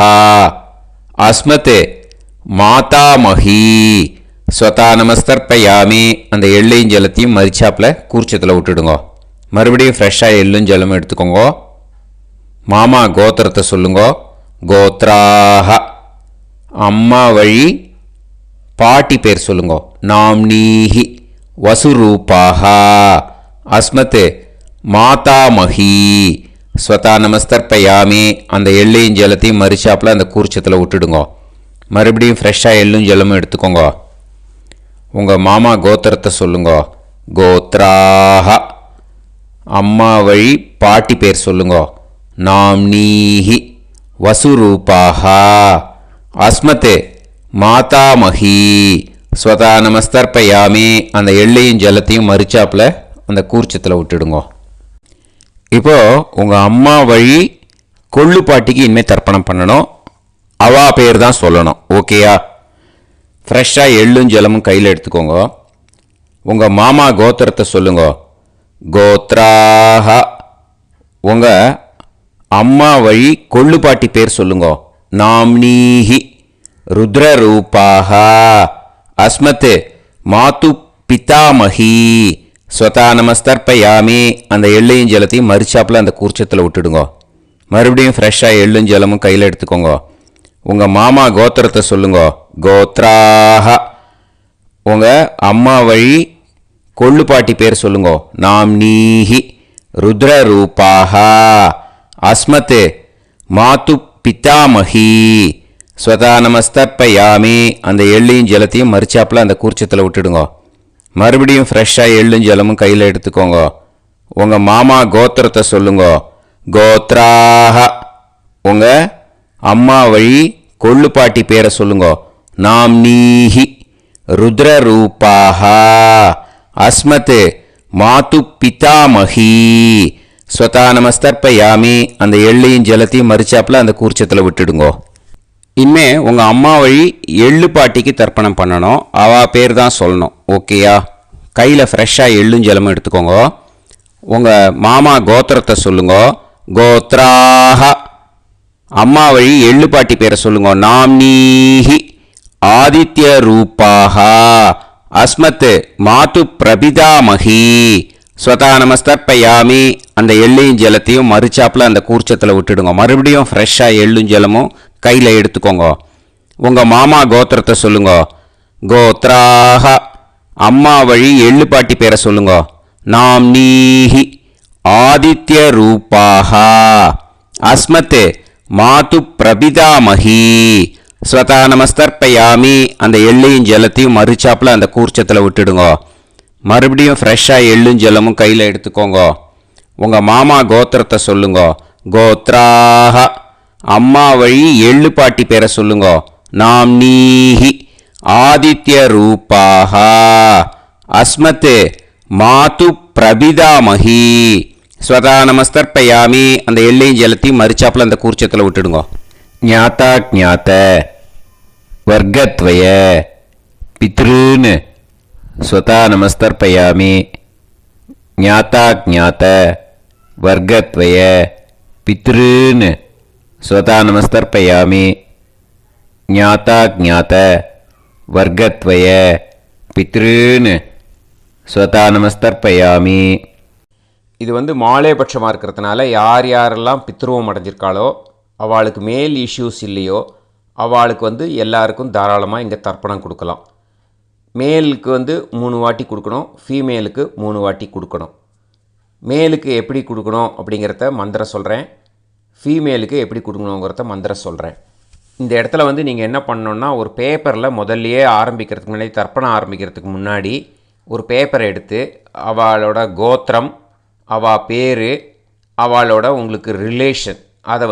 அஸ்மத் மாதாமஹி ஸ்வதா நமஸ்தர்ப்பயாமி. அந்த எள்ளையும் ஜலத்தையும் மரிச்சாப்பில் கூர்ச்சத்தில் விட்டுடுங்க. மறுபடியும் ஃப்ரெஷ்ஷாக எள்ளும் ஜலமும் எடுத்துக்கோங்க. மாமா கோத்திரத்தை சொல்லுங்க. கோத்ராஹ. அம்மா வழி பாட்டி பேர் சொல்லுங்க. நாம்னீஹி வசுரூபாஹ அஸ்மத் மாதாமஹி ஸ்வதா நமஸ்தர்ப்பயாமி. அந்த எள்ளையும் ஜலத்தையும் மறுச்சாப்பில் அந்த கூர்ச்சத்தில் விட்டுடுங்க. மறுபடியும் ஃப்ரெஷ்ஷாக எள்ளும் ஜலமும் எடுத்துக்கோங்க. உங்கள் மாமா கோத்திரத்தை சொல்லுங்க. கோத்ராஹ. அம்மா வழி பாட்டி பேர் சொல்லுங்க. நாம்னீஹி வசுரூபாஹ அஸ்மத் மாதாமஹி ஸ்வதா நமஸ்தர்ப்பயாமி. அந்த எள்ளையும் ஜலத்தையும் மறுச்சாப்பில் அந்த கூர்ச்சத்தில் விட்டுடுங்க. இப்போ உங்கள் அம்மா வழி கொள்ளு பாட்டிக்கு இனிமேல் தர்ப்பணம் பண்ணணும். அவா பேர் தான் சொல்லணும். ஓகேயா? ஃப்ரெஷ்ஷாக எள்ளும் ஜலமும் கையில் எடுத்துக்கோங்க. உங்கள் மாமா கோத்திரத்தை சொல்லுங்க. கோத்ராஹ. உங்கள் அம்மா வழி கொள்ளு பாட்டி பேர் சொல்லுங்க. நாம்னீஹி ருத்ரரூபாஹ அஸ்மத் மாது பிதாமஹி ஸ்வதா நமஸ்தர்ப்பயாமி. அந்த எள்ளையும் ஜலத்தையும் மறுச்சாப்பில் அந்த கூர்ச்சத்தில் விட்டுடுங்க. மறுபடியும் ஃப்ரெஷ்ஷாக எள்ளும் ஜலமும் கையில் எடுத்துக்கோங்க. உங்கள் மாமா கோத்திரத்தை சொல்லுங்க. கோத்ராஹ. உங்கள் அம்மா வழி கொள்ளு பாட்டி பேர் சொல்லுங்க. நாம்னீஹி ருத்ரரூபாஹ அஸ்மத் மாது பிதாமஹி ஸ்வதா நமஸ்தர்ப்பயாமி. அந்த எள்ளையும் ஜலத்தையும் மறுச்சாப்பில் அந்த கூர்ச்சத்தில் விட்டுடுங்க. மறுபடியும் ஃப்ரெஷ்ஷாக எள்ளும் ஜலமும் கையில் எடுத்துக்கோங்க. உங்கள் மாமா கோத்திரத்தை சொல்லுங்க. கோத்ராஹ. உங்கள் அம்மா வழி கொள்ளு பாட்டி பேரை சொல்லுங்க. நாம்னீஹி ருத்ரரூபாஹ அஸ்மத் மாது பிதாமஹி ஸ்வதா நமஸ்தர்ப்பயாமி. அந்த எள்ளையும் ஜலத்தையும் மறுச்சாப்பில் அந்த கூர்ச்சத்தில் விட்டுடுங்க. இனிமே உங்கள் அம்மா வழி எள்ளு பாட்டிக்கு தர்ப்பணம் பண்ணணும். அவா பேர் தான் சொல்லணும். ஓகேயா? கையில் ஃப்ரெஷ்ஷாக எள்ளும் ஜலமும் எடுத்துக்கோங்க. உங்கள் மாமா கோத்திரத்தை சொல்லுங்க. கோத்ராஹ. அம்மா வழி எள்ளு பாட்டி பேரை சொல்லுங்க. நாம்னீஹி ஆதித்ய ரூபாஹ அஸ்மத் மாது பிரபிதாமஹி ஸ்வதா நமஸ்தர்ப்பயாமி. அந்த எள்ளையும் ஜலத்தையும் மறுச்சாப்பில் அந்த கூர்ச்சத்தில் விட்டுடுங்க. மறுபடியும் ஃப்ரெஷ்ஷாக எள்ளும் ஜலமும் கையில் எடுத்துக்கோங்க. உங்கள் மாமா கோத்திரத்தை சொல்லுங்க. கோத்ராக. அம்மா வழி எள்ளு பாட்டி பேரை சொல்லுங்க. நாம் நீஹி ஆதித்ய ரூபாக. அஸ்மத் மாது பிரபிதாமகி. ஸ்வதா நமஸ்தர்ப்பயாமி. அந்த எள்ளையும் ஜலத்தையும் மறுச்சாப்பில் அந்த கூர்ச்சத்தில் விட்டுடுங்க. மறுபடியும் ஃப்ரெஷ்ஷாக எள்ளும் ஜலமும் கையில் எடுத்துக்கோங்க. உங்கள் மாமா கோத்திரத்தை சொல்லுங்க. கோத்ராக. அம்மா வழி எள்ளு பாட்டி பேரை சொல்லுங்க. நாம் நீஹி ஆதித்ய ரூபாக. அஸ்மத் மாது பிரபிதாமகி. ஸ்வதா நமஸ்தர்ப்பயாமி. அந்த எள்ளையும் ஜலத்தையும் மறுச்சாப்பில் அந்த கூர்ச்சத்தில் விட்டுடுங்க. ஞாதா ஜாத்த வர்க்கத்வய பித்ருன். ஸ்வதா நமஸ்தர்ப்பயாமி. ஞாதா ஜாத்த வர்க்கத்வய பித்ருன். ஸ்வதா நமஸ்தர்ப்பயாமி. ஞாதா ஜாத்த வர்க்கத்வய பித்ருன். ஸ்வதா நமஸ்தர்ப்பயாமி. இது மாலேபட்சமாக இருக்கிறதுனால யார் யாரெல்லாம் பித்ருவம் அடைஞ்சிருக்காளோ அவளுக்கு மேல் இஷ்யூஸ் இல்லையோ அவளுக்கு எல்லாருக்கும் தாராளமாக இங்கே தர்ப்பணம் கொடுக்கலாம். மேலுக்கு 3 வாட்டி கொடுக்கணும், ஃபீமேலுக்கு 3 வாட்டி கொடுக்கணும். மேலுக்கு எப்படி கொடுக்கணும் அப்படிங்கிறத மந்திரம் சொல்கிறேன், ஃபீமேலுக்கு எப்படி கொடுக்கணுங்கிறத மந்திரம் சொல்கிறேன். இந்த இடத்துல நீங்கள் என்ன பண்ணணுன்னா, ஒரு பேப்பரில் முதல்லையே ஆரம்பிக்கிறதுக்கு முன்னாடி, தர்ப்பணம் ஆரம்பிக்கிறதுக்கு முன்னாடி ஒரு பேப்பரை எடுத்து அவளோட கோத்திரம், அவள் பேர், அவளோட உங்களுக்கு ரிலேஷன் அதை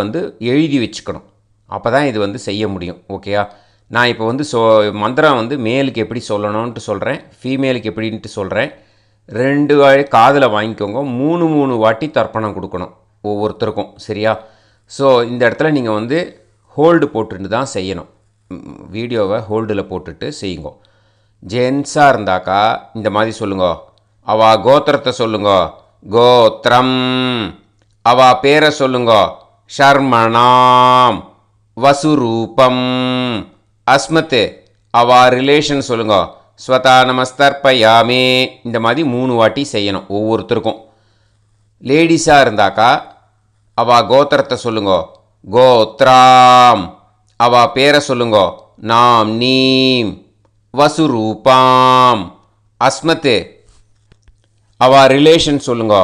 எழுதி வச்சுக்கணும். அப்போ தான் இது செய்ய முடியும். ஓகேயா? நான் இப்போ மந்திரம் மேலுக்கு எப்படி சொல்லணும்ன்ட்டு சொல்கிறேன், ஃபீமேலுக்கு எப்படின்ட்டு சொல்கிறேன். 2 காதில் வாங்கிக்கோங்க. 3 வாட்டி தர்ப்பணம் கொடுக்கணும் ஒவ்வொருத்தருக்கும். சரியா? ஸோ இந்த இடத்துல நீங்கள் ஹோல்டு போட்டுட்டு தான் செய்யணும். வீடியோவை ஹோல்டில் போட்டுட்டு செய்யுங்க. ஜென்ஸாக இருந்தாக்கா இந்த மாதிரி சொல்லுங்க. அவா கோத்திரத்தை சொல்லுங்க. கோத்திரம். அவா பேரை சொல்லுங்க. ஷர்மணாம் வசுரூபம். அஸ்மத். அவா ரிலேஷன் சொல்லுங்க. ஸ்வதா நமஸ்தர்ப்பயாமி. இந்த மாதிரி 3 வாட்டி செய்யணும் ஒவ்வொருத்தருக்கும். லேடிஸாக இருந்தாக்கா அவா கோத்திரத்தை சொல்லுங்க. கோத்ராம். அவா பேரை சொல்லுங்க. நாம் நீம் வசுரூபாம். அஸ்மத். அவா ரிலேஷன் சொல்லுங்க.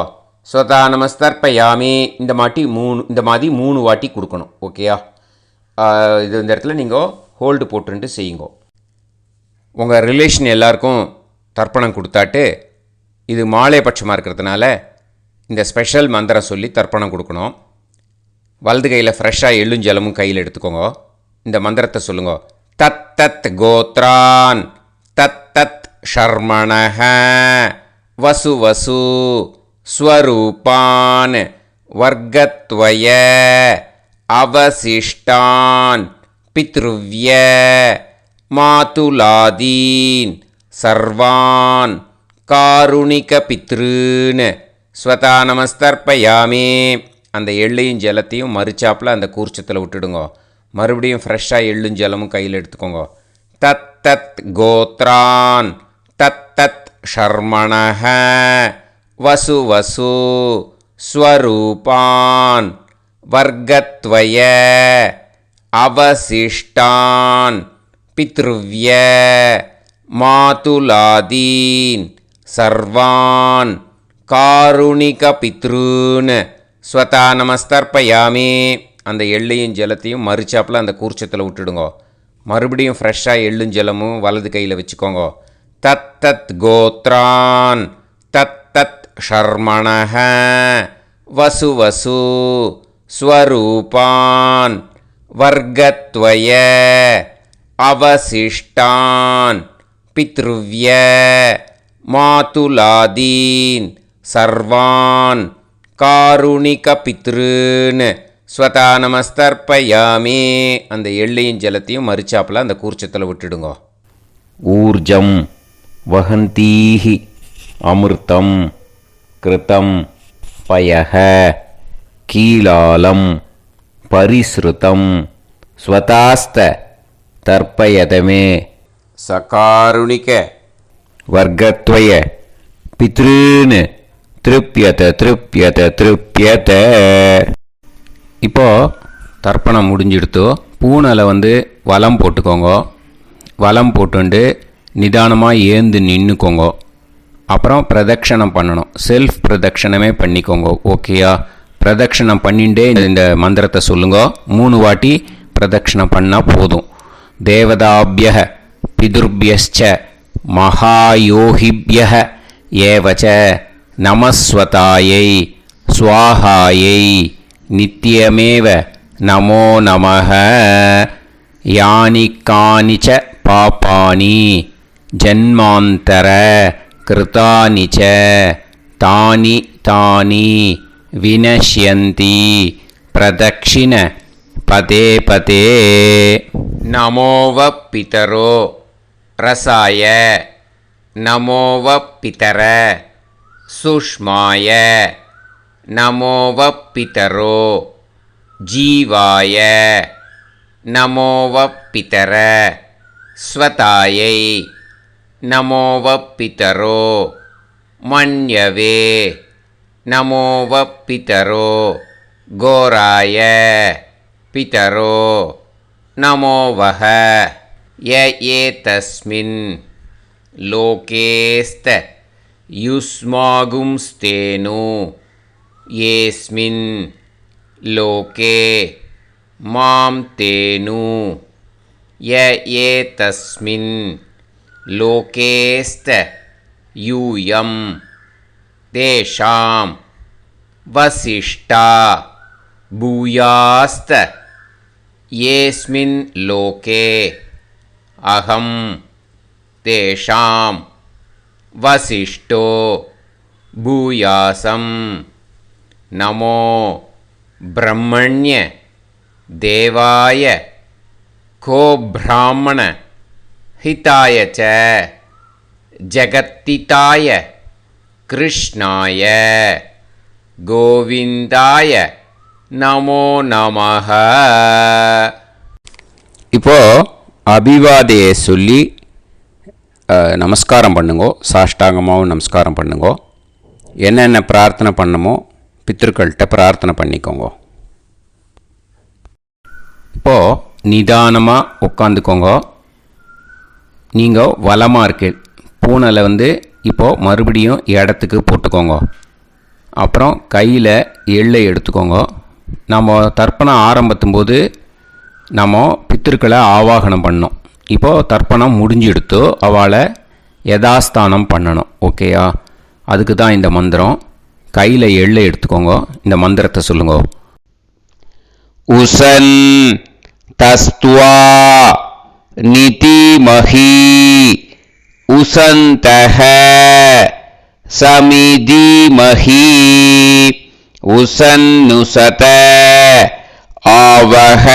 ஸ்வதா நமஸ்தர்ப்பயாமி. இந்த மாதிரி 3 வாட்டி கொடுக்கணும். ஓகேயா? இந்த இடத்துல நீங்கள் ஹோல்டு போட்டுட்டு செய்யுங்க. உங்கள் ரிலேஷன் எல்லாருக்கும் தர்ப்பணம் கொடுத்தாட்டு இது மாலைபட்சமாக இருக்கிறதுனால இந்த ஸ்பெஷல் மந்திரம் சொல்லி தர்ப்பணம் கொடுக்கணும். வலது கையில் ஃப்ரெஷ்ஷாக எள்ளும் ஜலமும் கையில் எடுத்துக்கோங்க. இந்த மந்திரத்தை சொல்லுங்க. தத் தத் கோத்ரான் தத் தத் ஷர்மணஹ வசு வசு ஸ்வரூபான் வர்க்கத்வய அவசிஷ்டான் பித்ருவ்ய மாதுலாதீன் சர்வான் காருணிக பித்ருன். ஸ்வதா நமஸ்தர்ப்பயாமி. அந்த எள்ளையும் ஜலத்தையும் மறுச்சாப்பில் அந்த கூர்ச்சத்தில் விட்டுடுங்க. மறுபடியும் ஃப்ரெஷ்ஷாக எள்ளும் ஜலமும் கையில் எடுத்துக்கோங்க. தத் தத் கோத்ரான் தத் தத் ஷர்மணஹ வசு வசு ஸ்வரூபான் வர்க்கத்வய அவசிஷ்டான் பித்ருவ்ய மாதுலாதீன் சர்வான் காருணிக பித்ருன். ஸ்வதா நமஸ்தர்ப்பயாமி. அந்த எள்ளையும் ஜலத்தையும் மறுச்சாப்பில் அந்த கூர்ச்சத்தில் விட்டுடுங்க. மறுபடியும் ஃப்ரெஷ்ஷாக எள்ளும் ஜலமும் வலது கையில் வச்சுக்கோங்க. தத் தத் கோத்ரான் தத் தத் ஷர்மணஹ வசு வசு ஸ்வரூபான் வர்க்கத்வய அவசிஷ்டான் பித்ருவ்ய மாதுலாதீன் சர்வான் காருணிக பித்ருன். ஸ்வதா நமஸ்தர்ப்பயாமி. அந்த எள்ளையும் ஜலத்தையும் மறுச்சாப்பில் அந்த கூர்ச்சத்தில் விட்டுடுங்க. ஊர்ஜம் வஹந்தீஹி அமிர்தம் கிருதம் பயஹ கீலாலம் பரிஸ்ருதம் ஸ்வதாஸ்த தர்ப்பயதமே. சகாருணிக வர்க்கத்வய பித்ருன் திருப்யத திருப்யத திருப்யத. இப்போது தர்ப்பணம் முடிஞ்சிடுத்தோ பூனையில் வலம் போட்டுக்கோங்க. வலம் போட்டுண்டு நிதானமாக ஏந்து நின்றுக்கோங்க. அப்புறம் பிரதட்சணம் பண்ணணும். செல்ஃப் பிரதட்சணமே பண்ணிக்கோங்க. ஓகேயா? பிரதட்சணம் பண்ணிண்டே இந்த மந்திரத்தை சொல்லுங்க. 3 வாட்டி பிரதட்சணம் பண்ணால் போதும். தேவதாபிய பிதுர்பியச்ச மகாயோகிபிய ஏவச்ச நமஸ்வதாயை ஸ்வாஹாயை நித்யமேவ நமோ நமஹ. யானி கானிச்ச பாபானி ஜன்மாந்தர கிருதானி ச தானி தானி வினஷ்யந்தி பிரதக்ஷிண பதே பதே. நமோவ பிதரோ ரசாய நமோவ பிதர சுஷ்மாய நமோவ பிதரோ ஜீவாய நமோவ பிதர ஸ்வதாயை நமோவ பிதரோ மன்யவே நமோவ பிதரோ கோராய பிதரோ நமோவஹ. ய ஏதஸ்மின் லோகேஸ்த யுஸ்மாகும்ஸ்தேனு ஏஸ்மின் லோகே மாம் தேனு. ய ஏதஸ்மின் லோகேஸ்த யூயம் தேஷாம் வசிஷ்டா பூயாஸ்த. ஏஸ்மின் லோகே அகம் தேஷாம் வசிஷ்டோ பூயாசம். நமோ பிரம்மண்ய தேவாய கோ பிராமண ஹிதாய ச ஜகத்திதாய கிருஷ்ணாய கோவிந்தாய நமோ நமஹ. இப்போது அபிவாதையை சொல்லி நமஸ்காரம் பண்ணுங்கோ. சாஷ்டாங்கமாகவும் நமஸ்காரம் பண்ணுங்கோ. என்னென்ன பிரார்த்தனை பண்ணமோ பித்திருக்கள்கிட்ட பிரார்த்தனை பண்ணிக்கோங்க. இப்போது நிதானமாக உட்காந்துக்கோங்க. நீங்கள் வலமாக இருக்கீள். பூனையில் இப்போது மறுபடியும் இடத்துக்கு போட்டுக்கோங்க. அப்புறம் கையில் எள்ளை எடுத்துக்கோங்க. நம்ம தர்ப்பணம் ஆரம்பித்தும் போது நம்ம பித்திருக்களை ஆவாகனம் பண்ணோம். இப்போது தர்ப்பணம் முடிஞ்செடுத்து அவளை யதாஸ்தானம் பண்ணணும். ஓகேயா? அதுக்கு தான் இந்த மந்திரம். கையில் எள்ளை எடுத்துக்கோங்க. இந்த மந்திரத்தை சொல்லுங்க. உசன் தஸ்துவா நிதிமஹி உசந்தஹ சமிதிமஹி உசன்னுசத ஆவஹ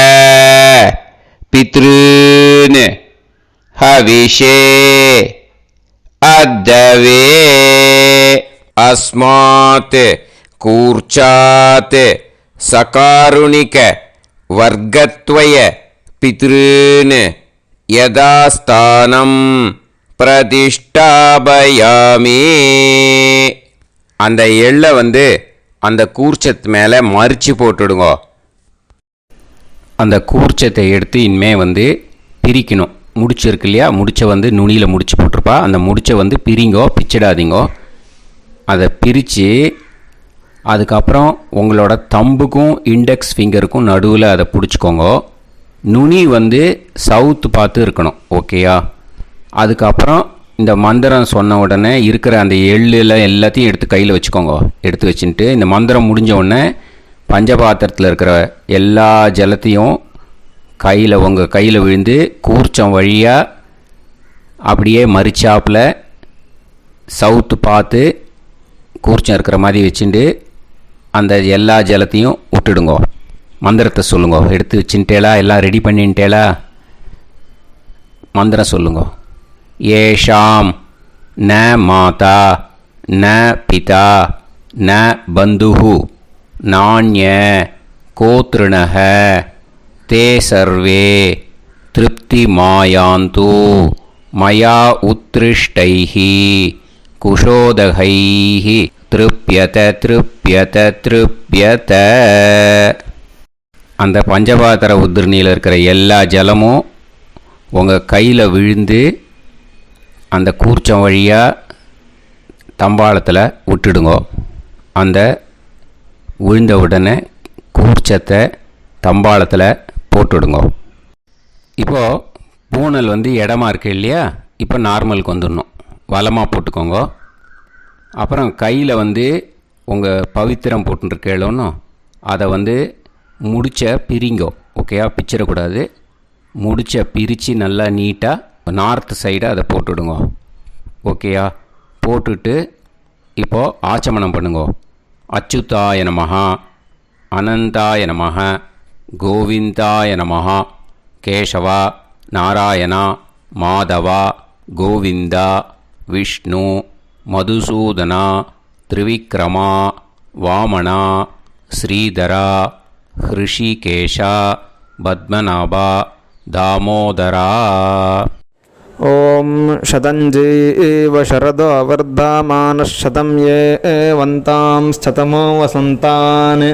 பித்ருன் ஹவிஷே அத்தவே. அஸ்மாத் கூர்ச்சாத் சகாருணிக வர்க்கத்வய பித்ருன் யதாஸ்தானம் பிரதிஷ்டாபயாமி. அந்த எள்ளை அந்த கூர்ச்சத்து மேலே மறித்து போட்டுடுங்க. அந்த கூர்ச்சத்தை எடுத்து இனிமே பிரிக்கணும். முடிச்சு இருக்கு இல்லையா? முடிச்சை நுனியில் முடிச்சு போட்டிருப்பா. அந்த முடிச்சை பிரிங்கோ, பிச்சிடாதீங்கோ. அதை பிரித்து அதுக்கப்புறம் உங்களோட தம்புக்கும் இண்டெக்ஸ் ஃபிங்கருக்கும் நடுவில் அதை பிடிச்சிக்கோங்க. நுனி சவுத்து பார்த்து இருக்கணும். ஓகேயா? அதுக்கப்புறம் இந்த மந்திரம் சொன்ன உடனே இருக்கிற அந்த எள்ளில் எல்லாத்தையும் எடுத்து கையில் வச்சுக்கோங்க. எடுத்து வச்சுட்டு இந்த மந்திரம் முடிஞ்ச உடனே பஞ்சபாத்திரத்தில் இருக்கிற எல்லா ஜலத்தையும் உங்கள் கையில் விழுந்து கூர்ச்சம் வழியாக அப்படியே மறிச்சாப்பில் சவுத்து பார்த்து கூர்ச்சம் இருக்கிற மாதிரி வச்சுட்டு அந்த எல்லா ஜலத்தையும் விட்டுடுங்கோ. மந்திரத்தை சொல்லுங்க. எடுத்து வச்சுட்டேலா? எல்லாம் ரெடி பண்ணிட்டேலா? மந்திரம் சொல்லுங்க. ஏஷாம் ந மாதா ந பிதா ந பந்துஹு நாண்ய கோத்ருணஹ தே சர்வே திருப்தி மாயாந்து மயா உத்ருஷ்டைஹி குஷோதகைஹி திருப்யத திருப்யத திருப்யத. அந்த பஞ்சபாத்திர உதிரணியில் இருக்கிற எல்லா ஜலமும் உங்கள் கையில் விழுந்து அந்த கூர்ச்சம் வழியாக தம்பாளத்தில் விட்டுடுங்கோ. அந்த விழுந்த உடனே கூர்ச்சத்தை தம்பாளத்தில் போட்டுடுங்கோ. இப்போது பூனல் இடமா இருக்கு இல்லையா, இப்போ நார்மலுக்கு வந்துடணும். வலமாக போட்டுக்கோங்க. அப்புறம் கையில் உங்கள் பவித்திரம் போட்டுருக்கேளோன்னு அதை முடிச்ச பிரிங்கோ. ஓகேயா, பிச்சிடக்கூடாது. முடிச்ச பிரித்து நல்லா நீட்டாக நார்த் சைடை அதை போட்டுவிடுங்க. ஓகேயா, போட்டுட்டு இப்போது ஆச்சமனம் பண்ணுங்கோ. அச்சுதாய நமஹ, அனந்தாய நமஹ, கோவிந்தாய நமஹ, கேசவா, நாராயணா, மாதவா, கோவிந்தா, விஷ்ணு, மதுசூதனா, திரிவிக்ரமா, வாமனா, ஸ்ரீதரா, ஹிருஷிகேஷா, பத்மநாபா, தாமோதரா. ஓம் शतञ्जीव शरदो वर्धमानः शतं ये वन्तां शतमो वसन्तान्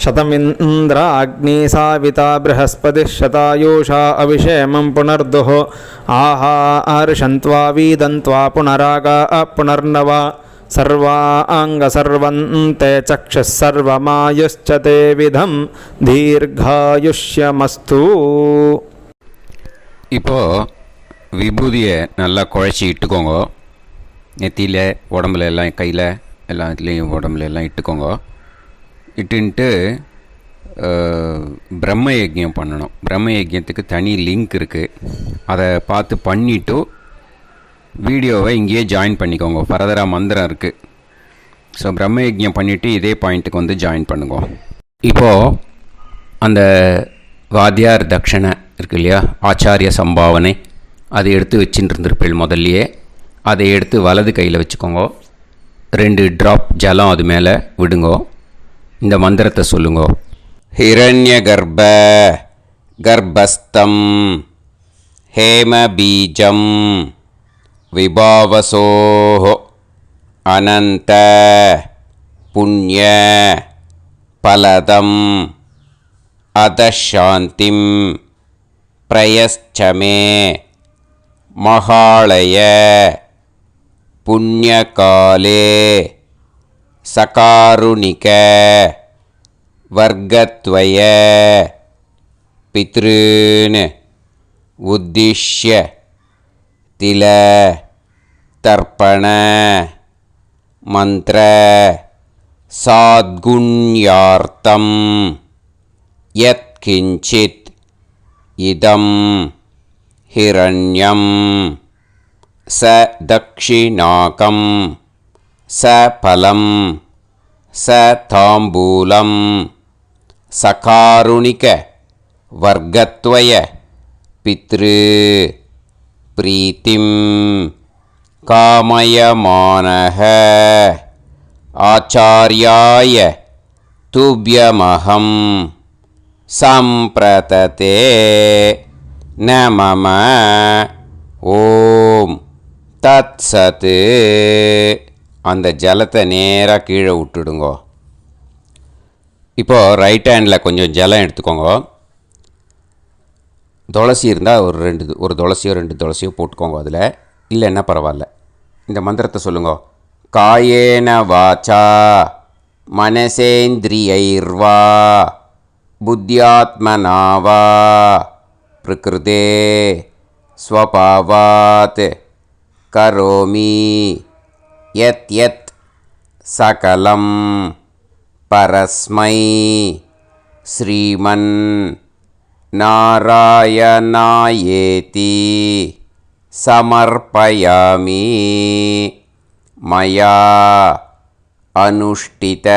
शतमिन्द्राग्नी साविता बृहस्पतिः शतायुषा अभिषेमं पुनर्दुः आहार्षन्त्वा वीदन्त्वा पुनरागा पुनर्नवा सर्वाङ्गसर्वन्ते चक्षुः सर्वमायुश्च ते विधं दीर्घायुष्यमस्तु. இப்போது விபூதியை நல்லா குழச்சி இட்டுக்கோங்க. நெத்தியில், உடம்புல எல்லாம், கையில் எல்லாத்துலேயும் உடம்புல எல்லாம் இட்டுக்கோங்க. இட்டுன்ட்டு பிரம்ம யஜ்யம் பண்ணணும். பிரம்ம யஜ்யத்துக்கு தனி லிங்க் இருக்குது. அதை பார்த்து பண்ணிவிட்டு வீடியோவை இங்கேயே ஜாயின் பண்ணிக்கோங்க. ஃபர்தராக மந்திரம் இருக்குது. ஸோ பிரம்ம யஜ்யம் பண்ணிவிட்டு இதே பாயிண்ட்டுக்கு ஜாயின் பண்ணுங்க. இப்போது அந்த வாத்தியார் தட்சணை இருக்கு இல்லையா, ஆச்சாரிய சம்பாவனை, அதை எடுத்து வச்சுட்டு இருந்திருப்பேள் முதல்லையே. அதை எடுத்து வலது கையில் வச்சுக்கோங்க. 2 ட்ராப் ஜலம் அது மேலே விடுங்கோ. இந்த மந்திரத்தை சொல்லுங்கோ. ஹிரண்ய கர்ப்ப கர்ப்பஸ்தம் ஹேம பீஜம் விபாவசோஹோ அனந்த புண்ணிய பலதம் அதசாந்திம் பிரயஸ்சமே மகாளய புண்ணியகாலே சகாருணிக வர்க்கத்வய பித்ருன் உத்திஷ்ய தில தர்ப்பண மந்திர சாத்குண்யார்த்தம் யத்கிஞ்சித் இதம் ஹிரண்யம் ச தக்ஷிணாகம் ச பலம் ச தாம்பூலம் சகாருணிக வர்க்கத்வய பித்ரு பிரீத்திம் காமயமானஹ ஆச்சார்யாய துப்யமஹம் சம்பிரததே நமம. ஓம் தத் சத். அந்த ஜலத்தை நேராக கீழே விட்டுடுங்கோ. இப்போது ரைட் ஹேண்டில் கொஞ்சம் ஜலம் எடுத்துக்கோங்க. துளசி இருந்தால் ஒரு துளசியோ 2 துளசியோ போட்டுக்கோங்க. அதில் இல்லைன்னா பரவாயில்ல. இந்த மந்திரத்தை சொல்லுங்க. காயேன வாச்சா மனசேந்திரியைர்வா புத்தியாத்மனாவா பிரகிருதே ஸ்வபாவாத் கரோமி யத் யத் சகலம் பரஸ்மை ஸ்ரீமன் நாராயணாயேதி சமர்ப்பயாமி. மயா அனுஷ்டித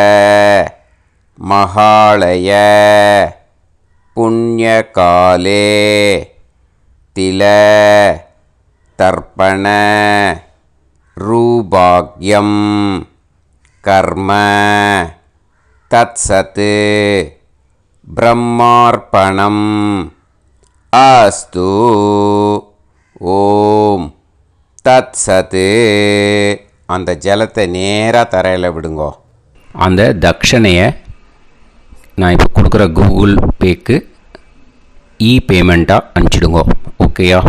மகாளய புண்ணியகாலே தில தர்ப்பண ரூபாக்யம் கர்ம தத்சத் பிரம்மார்ப்பணம் அஸ்து. ஓம் தத்சத். அந்த ஜலத்தை நேராக தரையில் விடுங்கோ. அந்த தட்சணையை நான் இப்போ கொடுக்குற கூகுள் பேக்கு பேமெண்ட்டாக அனுப்பிச்சிடுங்க. ஓகேயா?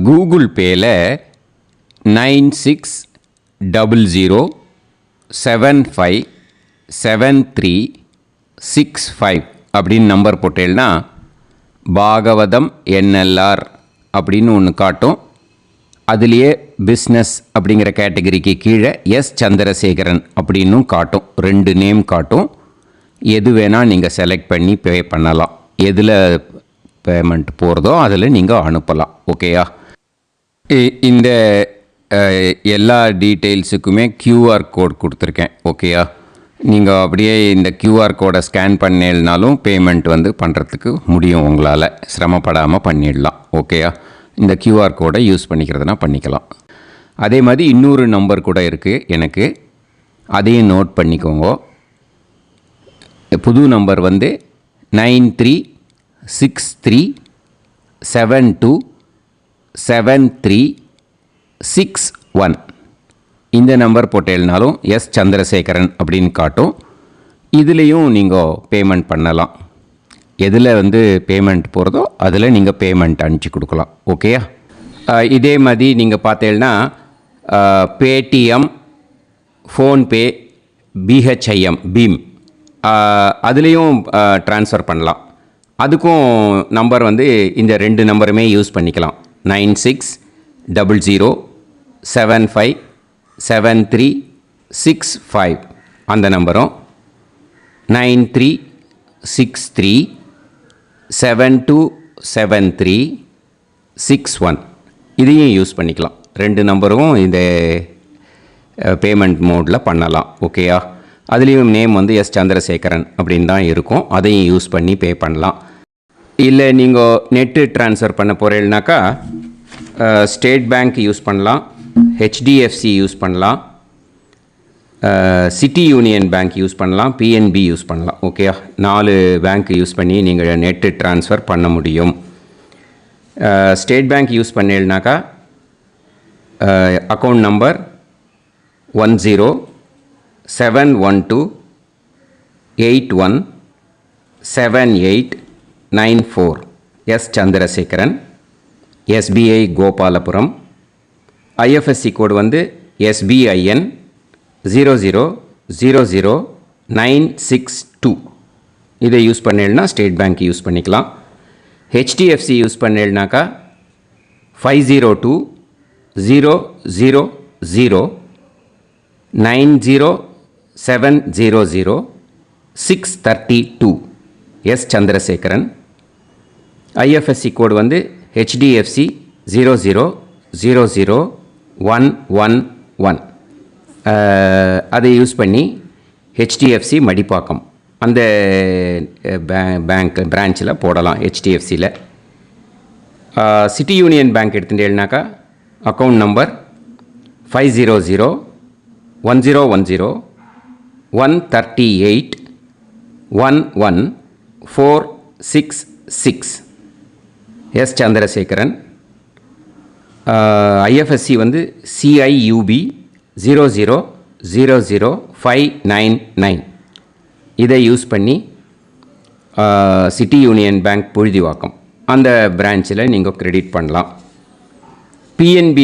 கூகுள் பேயில் 9600757365 அப்படின்னு நம்பர் போட்டேன்னா பாகவதம் என்எல்ஆர் அப்படின்னு ஒன்று காட்டும். அதுலேயே பிஸ்னஸ் அப்படிங்கிற கேட்டகரிக்கு கீழே எஸ் சந்திரசேகரன் அப்படின்னும் காட்டும். 2 நேம் காட்டும். எது வேணால் நீங்கள் செலக்ட் பண்ணி பே பண்ணலாம். எதில் பேமெண்ட் போகிறதோ அதில் நீங்கள் அனுப்பலாம். ஓகேயா? இந்த எல்லா டீட்டெயில்ஸுக்குமே QR கோட் கொடுத்துருக்கேன். ஓகேயா? நீங்கள் அப்படியே இந்த QR கோடை ஸ்கேன் பண்ணேனாலும் பேமெண்ட் பண்ணுறதுக்கு முடியும். உங்களால் சிரமப்படாமல் பண்ணிடலாம். ஓகேயா? இந்த QR கோடை யூஸ் பண்ணிக்கிறதுனா பண்ணிக்கலாம். அதே மாதிரி இன்னொரு நம்பர் கூட இருக்குது எனக்கு, அதையும் நோட் பண்ணிக்கோங்க. புது நம்பர் 9363727361. இந்த நம்பர் போட்டேனாலும் எஸ் சந்திரசேகரன் அப்படின்னு காட்டும். இதுலேயும் நீங்கள் பேமெண்ட் பண்ணலாம். எதில் பேமெண்ட் போகிறதோ அதில் நீங்கள் பேமெண்ட் அனுப்பிச்சி கொடுக்கலாம். ஓகேயா? இதே மாதிரி நீங்கள் பார்த்தீங்கன்னா பேடிஎம், ஃபோன்பே, பிஹெச்ஐஎம், பீம் அதுலேயும் ட்ரான்ஸ்ஃபர் பண்ணலாம். அதுக்கும் நம்பர் இந்த 2 நம்பருமே யூஸ் பண்ணிக்கலாம். 9600757365 அந்த நம்பரும் 9363727361 இதையும் யூஸ் பண்ணிக்கலாம். 2 நம்பரும் இந்த பேமெண்ட் மோடில் பண்ணலாம். ஓகேயா? அதுலேயும் நேம் எஸ் சந்திரசேகரன் அப்படின்னு தான் இருக்கும். அதையும் யூஸ் பண்ணி பே பண்ணலாம். இல்லை நீங்கள் நெட்டு ட்ரான்ஸ்ஃபர் பண்ண போகிறீங்கனாக்கா ஸ்டேட் பேங்க் யூஸ் பண்ணலாம், HDFC யூஸ் பண்ணலாம், சிட்டி யூனியன் பேங்க் யூஸ் பண்ணலாம், PNB யூஸ் பண்ணலாம். ஓகேயா? 4 பேங்க் யூஸ் பண்ணி நீங்கள் நெட்டு ட்ரான்ஸ்ஃபர் பண்ண முடியும். ஸ்டேட் பேங்க் யூஸ் பண்ணீங்கனாக்கா account number 1071281789 S Chandrasekaran, SBI Gopalapuram. IFSC code SBIN 0000962. இதை யூஸ் பண்ணீங்கன்னா ஸ்டேட் பேங்க் யூஸ் பண்ணிக்கலாம். HDFC யூஸ் பண்ணீங்கனாக்கா 50200907000632 S Chandrasekaran. IFSC code HDFC 0000111. அதை யூஸ் பண்ணி HDFC மடிப்பாக்கம் அந்த பேங்க் பிரான்ச்சில் போடலாம். HDFCயில் சிட்டி யூனியன் பேங்க் எடுத்துட்டேன்னாக்கா account number 500110181146 S Chandrasekaran. IFSC CIUB 0000599. இதை யூஸ் பண்ணி சிட்டி யூனியன் பேங்க் புழுதிவாக்கம் அந்த பிரான்ச்சில் நீங்கள் கிரெடிட் பண்ணலாம். PNB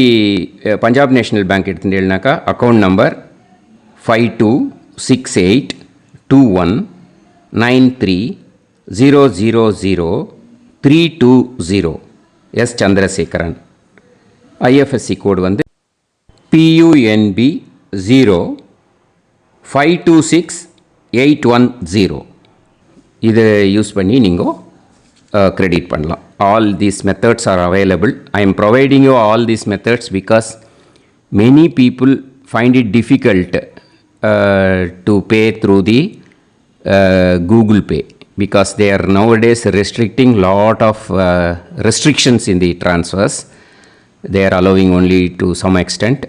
பஞ்சாப் நேஷ்னல் பேங்க் எடுத்துட்டீங்கன்னாக்கா account number 52682193000320 S Chandrasekaran. IFSC code PUNB 0526810. இதை யூஸ் பண்ணி நீங்கள் கிரெடிட் பண்ணலாம். All these methods are available. I am providing you all these methods because many people find it difficult to pay through the Google Pay because they are nowadays restricting lot of restrictions in the transfers. They are allowing only to some extent.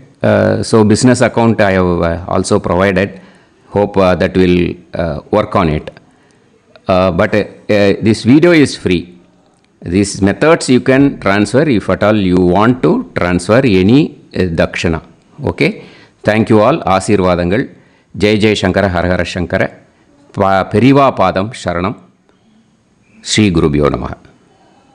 So business account I have also provided. Hope that will work on it. But this video is free. These methods you can transfer if at all you want to transfer any dakshana. Okay, thank you all. ஆசீர்வாதங்கள். ஜெய் ஜெய் சங்கர ஹரஹர சங்கர. பெரிவா பாதம் சரணம். ஸ்ரீ குருபியோ நமः.